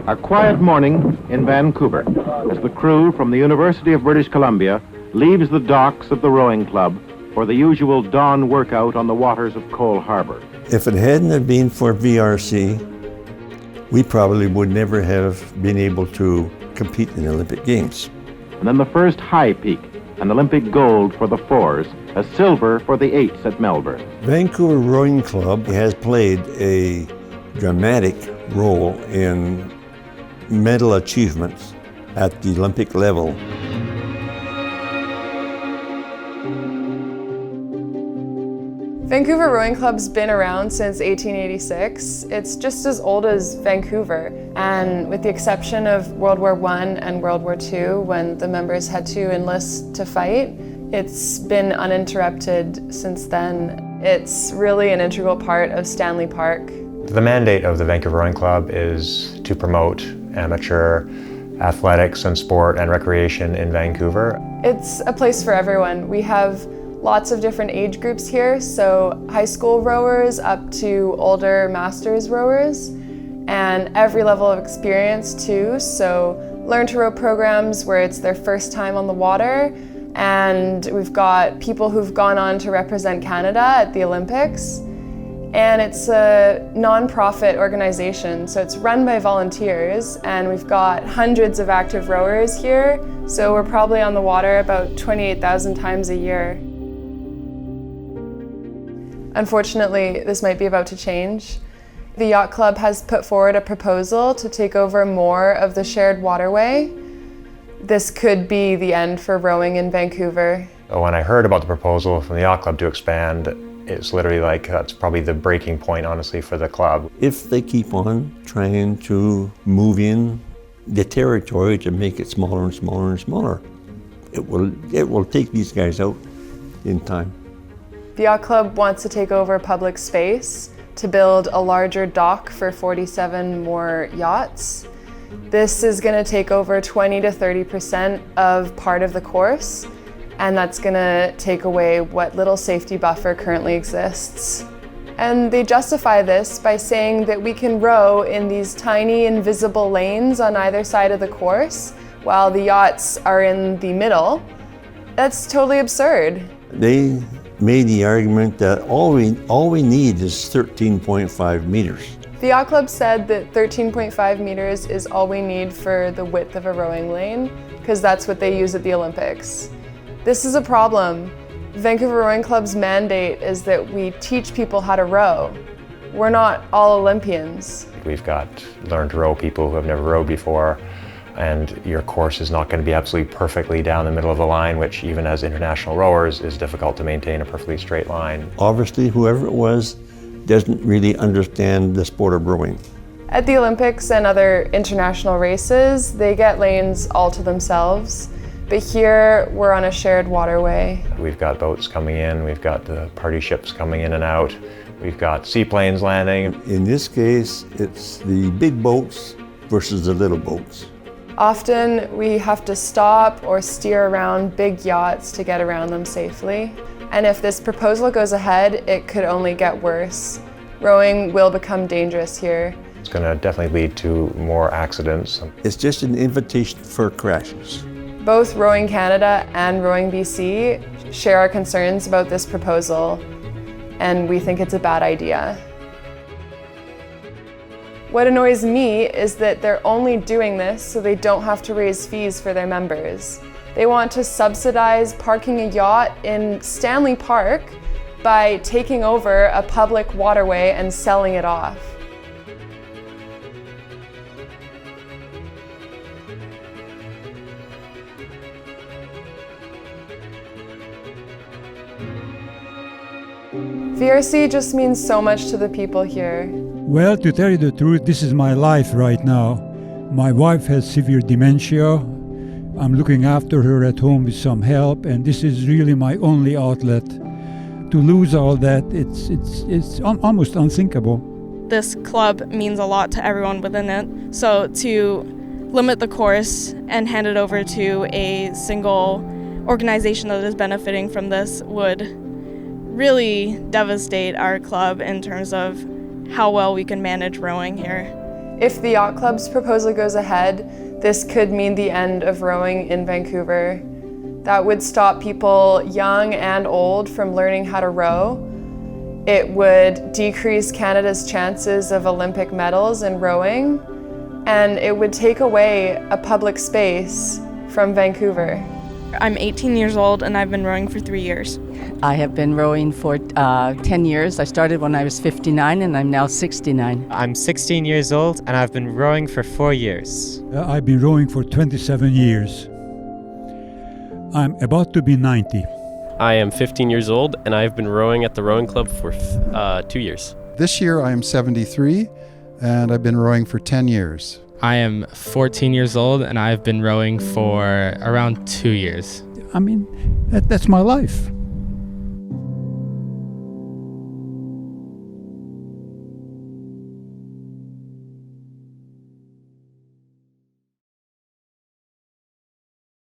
A quiet morning in Vancouver as the crew from the University of British Columbia leaves the docks of the rowing club for the usual dawn workout on the waters of Cole Harbor. If it hadn't have been for VRC, we probably would never have been able to compete in the Olympic Games. And then the first high peak, an Olympic gold for the fours, a silver for the eights at Melbourne. Vancouver Rowing Club has played a dramatic role in medal achievements at the Olympic level. Vancouver Rowing Club's been around since 1886. It's just as old as Vancouver, and with the exception of World War I and World War II, when the members had to enlist to fight, it's been uninterrupted since then. It's really an integral part of Stanley Park. The mandate of the Vancouver Rowing Club is to promote amateur athletics and sport and recreation in Vancouver. It's a place for everyone. We have lots of different age groups here, so high school rowers up to older masters rowers, and every level of experience too. So learn to row programs where it's their first time on the water, and we've got people who've gone on to represent Canada at the Olympics. And it's a non-profit organization, so it's run by volunteers, and we've got hundreds of active rowers here, so we're probably on the water about 28,000 times a year. Unfortunately, this might be about to change. The Yacht Club has put forward a proposal to take over more of the shared waterway. This could be the end for rowing in Vancouver. When I heard about the proposal from the Yacht Club to expand, it's literally like, that's probably the breaking point, honestly, for the club. If they keep on trying to move in the territory to make it smaller and smaller and smaller, it will take these guys out in time. The Yacht Club wants to take over public space to build a larger dock for 47 more yachts. This is going to take over 20 to 30% of part of the course, and that's going to take away what little safety buffer currently exists. And they justify this by saying that we can row in these tiny invisible lanes on either side of the course while the yachts are in the middle. That's totally absurd. They made the argument that all we need is 13.5 meters. The Yacht Club said that 13.5 meters is all we need for the width of a rowing lane, because that's what they use at the Olympics. This is a problem. Vancouver Rowing Club's mandate is that we teach people how to row. We're not all Olympians. We've got learn to row people who have never rowed before, and your course is not going to be absolutely perfectly down the middle of the line, which even as international rowers is difficult to maintain a perfectly straight line. Obviously, whoever it was doesn't really understand the sport of rowing. At the Olympics and other international races, they get lanes all to themselves. But here, we're on a shared waterway. We've got boats coming in, we've got the party ships coming in and out, we've got seaplanes landing. In this case, it's the big boats versus the little boats. Often, we have to stop or steer around big yachts to get around them safely. And if this proposal goes ahead, it could only get worse. Rowing will become dangerous here. It's going to definitely lead to more accidents. It's just an invitation for crashes. Both Rowing Canada and Rowing BC share our concerns about this proposal, and we think it's a bad idea. What annoys me is that they're only doing this so they don't have to raise fees for their members. They want to subsidize parking a yacht in Stanley Park by taking over a public waterway and selling it off. VRC just means so much to the people here. Well, to tell you the truth, this is my life right now. My wife has severe dementia. I'm looking after her at home with some help, and this is really my only outlet. To lose all that, it's almost unthinkable. This club means a lot to everyone within it, so to limit the course and hand it over to a single organization that is benefiting from this would really devastate our club in terms of how well we can manage rowing here. If the yacht club's proposal goes ahead, this could mean the end of rowing in Vancouver. That would stop people young and old from learning how to row. It would decrease Canada's chances of Olympic medals in rowing, and it would take away a public space from Vancouver. I'm 18 years old and I've been rowing for 3 years. I have been rowing for 10 years. I started when I was 59 and I'm now 69. I'm 16 years old and I've been rowing for 4 years. I've been rowing for 27 years. I'm about to be 90. I am 15 years old and I've been rowing at the rowing club for 2 years. This year I am 73 and I've been rowing for 10 years. I am 14 years old and I've been rowing for around 2 years. I mean, that's my life.